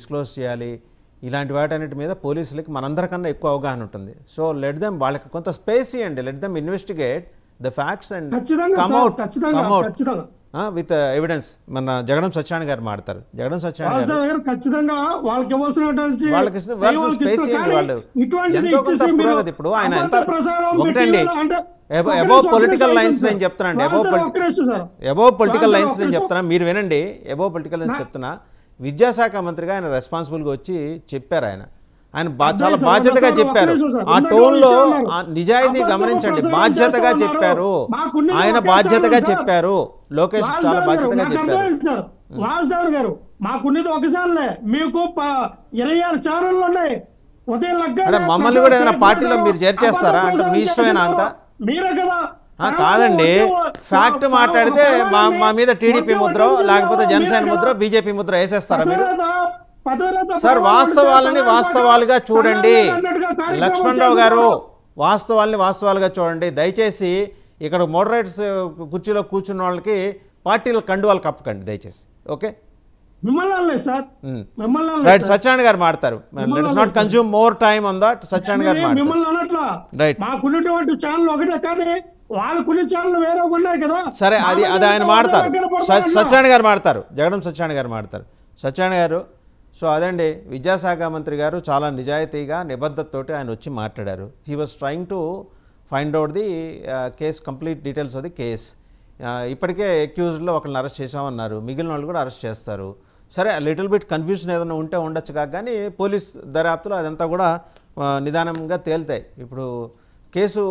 Disclose చేయాలి, ఇలాంటి వాటన్నిటి మీద పోలీసులకి మనందరికన్నా ఎక్కువ అవగాహన ఉంటుంది. సో లెట్ దెమ్, వాళ్ళకి కొంత స్పేస్ ఇవ్వండి, let them investigate the facts and come out with evidence. మన జగడం సత్యనారాయణ గారు మాడతారు. జగడం సత్యనారాయణ గారు ఖచ్చితంగా వాళ్ళకి స్పేస్ ఇవ్వండి. వాళ్ళు ఎంతో కొంత పురోగతి. ఇప్పుడు ఆయన ఎంత ఒకటండి, అబౌవ్ పొలిటికల్ లైన్స్ నేను చెప్తున్నాను, అబౌవ్ పొలిటికల్ లైన్స్ నేను చెప్తున్నా, మీరు వినండి. అబౌవ్ పొలిటికల్ లైన్స్ చెప్తున్నా. విద్యాశాఖ మంత్రిగా ఆయన రెస్పాన్సిబుల్గా వచ్చి చెప్పారు. ఆయన చాలా బాధ్యతగా చెప్పారు. ఆ టోన్లో నిజాయితీ గమనించండి. బాధ్యతగా చెప్పారు, ఆయన బాధ్యతగా చెప్పారు. లోకేష్ చాలా బాధ్యతగా చెప్పారు. వాసుదేవన్ గారు, మాకున్నది ఒకసారిలే, మీకు 26 ఛానళ్ళు ఉన్నాయి. ఉదయం అంటే మమ్మల్ని కూడా ఏదైనా పార్టీలో మీరు చేర్చేస్తారా? అంటే మీ ఇష్టమేనా అంతా? మీరే కదా. కాదండి, ఫ్యాక్ట్ మాట్లాడితే మా మీద టీడీపీ ముద్ర, లేకపోతే జనసేన ముద్ర, బీజేపీ ముద్ర వేసేస్తారా మీరు? సార్, వాస్తవాలని వాస్తవాలుగా చూడండి. లక్ష్మణరావు గారు, వాస్తవాలని వాస్తవాలుగా చూడండి. దయచేసి ఇక్కడ మోడరేటర్స్ కుర్చీలో కూర్చున్న వాళ్ళకి పార్టీల కండువాలు కప్పకండి దయచేసి. Okay, right. సత్యనారాయణ గారు మాడతారు. Let's not consume more time on that. Satyanarayana garu మాడతారు. రైట్. మాకున్నటువంటి ఛానల్ ఒకటే, కానీ వాళ్ళకున్న ఛానల్ వేరే ఉన్నాయి కదా. సరే, అది ఆయన మాడతారు. సత్యనారాయణ గారు మాడతారు. జగడం సత్యనారాయణ గారు మాడతారు. సత్యనారాయణ గారు, సో అదండి, విద్యాశాఖ మంత్రి గారు చాలా నిజాయితీగా నిబద్ధతతోటి ఆయన వచ్చి మాట్లాడారు. He was trying to find out the case, complete details of the case. ఇప్పటికే అక్యూజ్డ్లో ఒకరిని అరెస్ట్ చేసామన్నారు, మిగిలిన వాళ్ళు కూడా అరెస్ట్ చేస్తారు. సరే, లిటిల్ బిట్ కన్ఫ్యూజన్ ఏదైనా ఉంటే ఉండొచ్చు కానీ పోలీస్ దర్యాప్తులో అదంతా కూడా నిదానంగా తేలుతాయి. ఇప్పుడు కేసు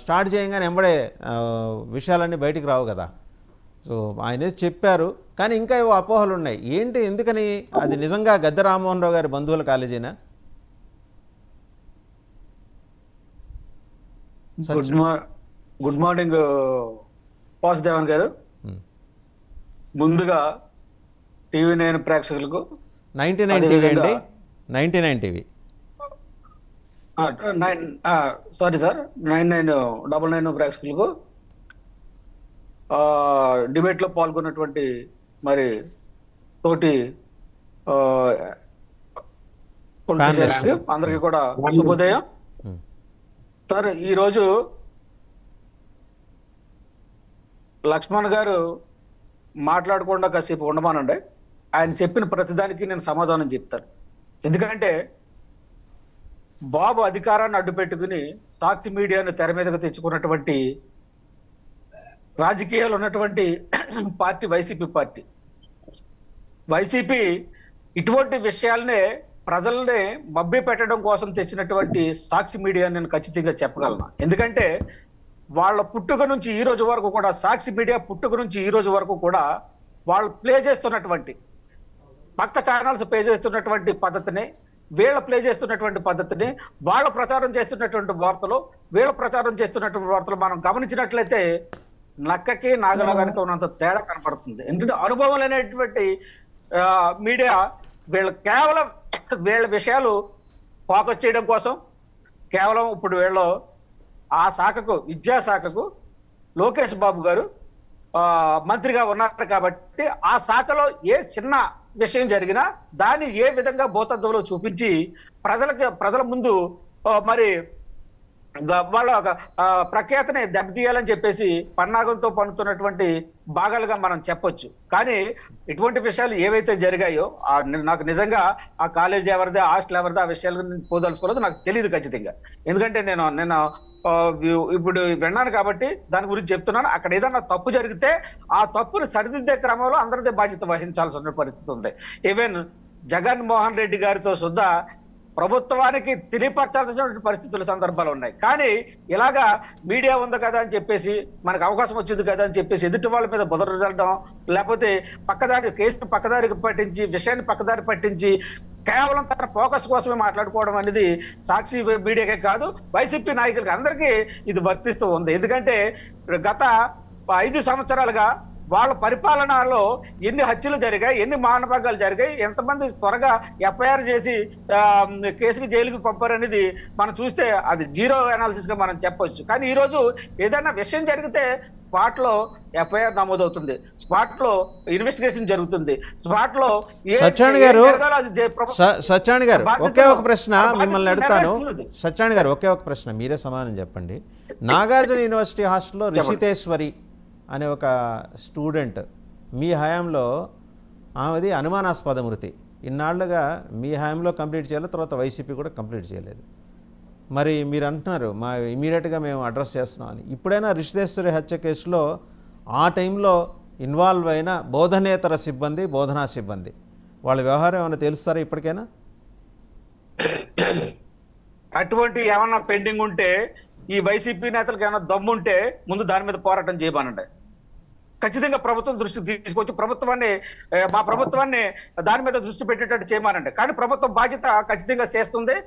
స్టార్ట్ చేయగానే ఎంబడే విషయాలన్నీ బయటికి రావు కదా. సో ఆయనే చెప్పారు, కానీ ఇంకా ఏవో అపోహలు ఉన్నాయి. ఏంటి, ఎందుకని? అది నిజంగా గద్దె రామ్మోహన్ రావు గారి బంధువుల కాలేజీనా? గుడ్ మార్నింగ్ వాసుదేవన్ గారు. ముందుగా టీవీ9 ప్రేక్షకులకు 99 టీవీ అండి, 99 టీవీ, సారీ సార్, 9999 ప్రేక్షకులకు, డిబేట్ లో పాల్గొన్నటువంటి మరి తోటి అందరికీ కూడా శుభోదయం. సార్, ఈరోజు లక్ష్మణ్ గారు మాట్లాడకుండా కాసేపు ఉండమానండి. ఆయన చెప్పిన ప్రతిదానికి నేను సమాధానం చెప్తాను. ఎందుకంటే బాబు అధికారాన్ని అడ్డు పెట్టుకుని సాక్షి మీడియాను తెర మీదకు తెచ్చుకున్నటువంటి రాజకీయాలు ఉన్నటువంటి పార్టీ వైసీపీ పార్టీ. వైసీపీ ఇటువంటి విషయాలనే ప్రజల్ని మభ్య పెట్టడం కోసం తెచ్చినటువంటి సాక్షి మీడియా నేను ఖచ్చితంగా చెప్పగలను. ఎందుకంటే వాళ్ళ పుట్టుక నుంచి ఈ రోజు వరకు కూడా, సాక్షి మీడియా పుట్టుక నుంచి ఈ రోజు వరకు కూడా వాళ్ళు ప్లే చేస్తున్నటువంటి, పక్క ఛానల్స్ ప్లే చేస్తున్నటువంటి పద్ధతిని, వీళ్ళ ప్లే చేస్తున్నటువంటి పద్ధతిని, వాళ్ళ ప్రచారం చేస్తున్నటువంటి వార్తలు, వీళ్ళ ప్రచారం చేస్తున్నటువంటి వార్తలు మనం గమనించినట్లయితే నక్కకి నాగలాగానికి ఉన్నంత తేడా కనపడుతుంది. ఎందుకంటే అనుభవం లేనటువంటి మీడియా వీళ్ళు కేవలం వీళ్ళ విషయాలు ఫోకస్ చేయడం కోసం, కేవలం ఇప్పుడు వీళ్ళు ఆ శాఖకు, విద్యాశాఖకు లోకేష్ బాబు గారు మంత్రిగా ఉన్నారు కాబట్టి ఆ శాఖలో ఏ చిన్న విషయం జరిగినా దాన్ని ఏ విధంగా భూతత్వంలో చూపించి ప్రజల ముందు మరి వాళ్ళ ప్రఖ్యాతని దెబ్బతీయాలని చెప్పేసి పన్నాగంతో పన్నుతున్నటువంటి భాగాలుగా మనం చెప్పొచ్చు. కానీ ఇటువంటి విషయాలు ఏవైతే జరిగాయో నాకు నిజంగా ఆ కాలేజ్ ఎవరిదే, హాస్టల్ ఎవరిదే, ఆ విషయాలు పోదలుచుకోలేదు, నాకు తెలియదు ఖచ్చితంగా. ఎందుకంటే నేను ఇప్పుడు విన్నాను కాబట్టి దాని గురించి చెప్తున్నాను. అక్కడ ఏదన్నా తప్పు జరిగితే ఆ తప్పును సరిదిద్దే క్రమంలో అందరిదే బాధ్యత వహించాల్సిన పరిస్థితి ఉంది. ఈవెన్ జగన్మోహన్ రెడ్డి గారితో సుద్ధా ప్రభుత్వానికి తెలియపరచాల్సిన పరిస్థితుల సందర్భాలు ఉన్నాయి. కానీ ఇలాగా మీడియా ఉంది కదా అని చెప్పేసి, మనకు అవకాశం వచ్చింది కదా అని చెప్పేసి ఎదుటి వాళ్ళ మీద బుదరజల్లడం, లేకపోతే కేసును పక్కదారికి పట్టించి, విషయాన్ని పక్కదారి పట్టించి కేవలం తన ఫోకస్ కోసమే మాట్లాడుకోవడం అనేది సాక్షి మీడియాకే కాదు, వైసీపీ నాయకులకి అందరికీ ఇది వర్తిస్తూ ఉంది. ఎందుకంటే గత 5 సంవత్సరాలుగా వాళ్ళ పరిపాలనలో ఎన్ని హత్యలు జరిగాయి, ఎన్ని మానభంగాలు జరిగాయి, ఎంతమంది త్వరగా ఎఫ్ఐఆర్ చేసి కేసుకి జైలుకి పంపారనేది మనం చూస్తే అది జీరో అనాలిసిస్ గా మనం చెప్పొచ్చు. కానీ ఈ రోజు ఏదైనా విషయం జరిగితే స్పాట్ లో ఎఫ్ఐఆర్ నమోదవుతుంది, స్పాట్ లో ఇన్వెస్టిగేషన్ జరుగుతుంది, స్పాట్ లో సత్యనారాయణ గారు ఒకే ఒక ప్రశ్న మిమ్మల్ని అడుగుతాను. సత్యనారాయణ గారు ఒకే ఒక ప్రశ్న, మీరే సమాధానం చెప్పండి. నాగార్జున యూనివర్సిటీ హాస్టల్లో రిషితేశ్వరి అనే ఒక స్టూడెంట్ మీ హయాంలో ఆమెది అనుమానాస్పద మృతి, ఇన్నాళ్లుగా మీ హయాంలో కంప్లీట్ చేయాలి, తర్వాత వైసీపీ కూడా కంప్లీట్ చేయలేదు. మరి మీరు అంటున్నారు మా ఇమీడియట్గా మేము అడ్రస్ చేస్తున్నాం అని. ఇప్పుడైనా రిషితేశ్వరి హత్య కేసులో ఆ టైంలో ఇన్వాల్వ్ అయిన బోధనేతర సిబ్బంది, బోధనా సిబ్బంది వాళ్ళ వ్యవహారం ఏమైనా తెలుస్తారా ఇప్పటికైనా? అటువంటి ఏమన్నా పెండింగ్ ఉంటే ఈ వైసీపీ నేతలకు ఏమైనా దమ్ముంటే ముందు దాని మీద పోరాటం చేయమనండి. ఖచ్చితంగా ప్రభుత్వం దృష్టికి తీసుకొచ్చి మా ప్రభుత్వాన్ని దాని మీద దృష్టి పెట్టేటట్టు చేయమనండి. కానీ ప్రభుత్వం బాధ్యత ఖచ్చితంగా చేస్తుంది.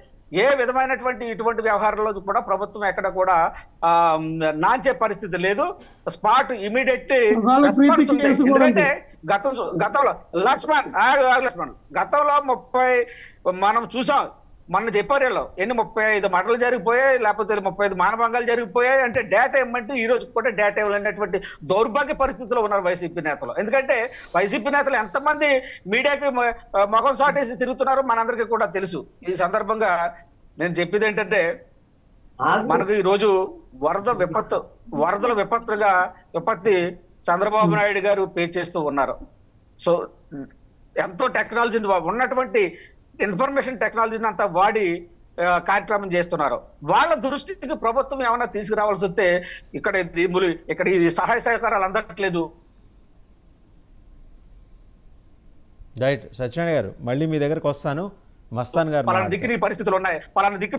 ఏ విధమైనటువంటి ఇటువంటి వ్యవహారంలో కూడా ప్రభుత్వం ఎక్కడ కూడా నాంచే పరిస్థితి లేదు. Spot immediate. ఎందుకంటే గతంలో లక్ష్మణ్ గతంలో 30 మనం చూసాం, మొన్న చెప్పారు వీళ్ళు ఎన్ని 35 మటలు జరిగిపోయాయి, లేకపోతే 35 మానభంగాలు జరిగిపోయాయి అంటే డేటా ఇవ్వమంటే ఈ రోజు కూడా డేటా ఇవ్వలేనటువంటి దౌర్భాగ్య పరిస్థితిలో ఉన్నారు వైసీపీ నేతలు. ఎందుకంటే వైసీపీ నేతలు ఎంతమంది మీడియాకి మొఖం సాటేసి తిరుగుతున్నారో మనందరికీ కూడా తెలుసు. ఈ సందర్భంగా నేను చెప్పేది ఏంటంటే మనకు ఈ రోజు వరదల విపత్తి చంద్రబాబు నాయుడు గారు పే చేస్తూ ఉన్నారు. సో ఎంతో టెక్నాలజీ ఉన్నటువంటి ఇన్ఫర్మేషన్ టెక్నాలజీని అంతా వాడి కార్యక్రమం చేస్తున్నారు. వాళ్ళ దృష్టికి ప్రభుత్వం ఏమైనా తీసుకురావాల్సి వస్తే ఇక్కడ ఈ సహాయ సహకారాలు అందట్లేదు. రైట్ సత్యనారాయణ గారు, మళ్ళీ మీ దగ్గరకు వస్తాను. మస్తాన్ గారు పలానా దిక్కు పరిస్థితులు ఉన్నాయి, పలానా దిక్కు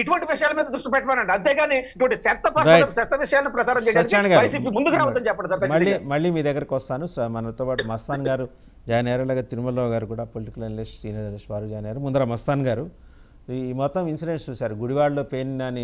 ఇటువంటి విషయాల మీద దృష్టి పెట్టమనండి. అంతేగాని ఇటువంటి చెత్త విషయాలను ప్రచారం చేయడానికి వైసీపీ ముందుకు రావద్దని చెప్పండి సార్. మళ్ళీ మీ దగ్గరకు వస్తాను. మనతో పాటు మస్తాన్ గారు జాయిన్ అయ్యారు, అలాగే తిరుమలరావు గారు కూడా పొలిటికల్ అనలిస్ట్, సీనియర్ అనలిస్ట్ వారు జాయిన్ అయ్యారు. ముందర మస్తాన్ గారు ఈ మొత్తం ఇన్సిడెంట్స్ చూశారు. గుడివాడలో పేర్ని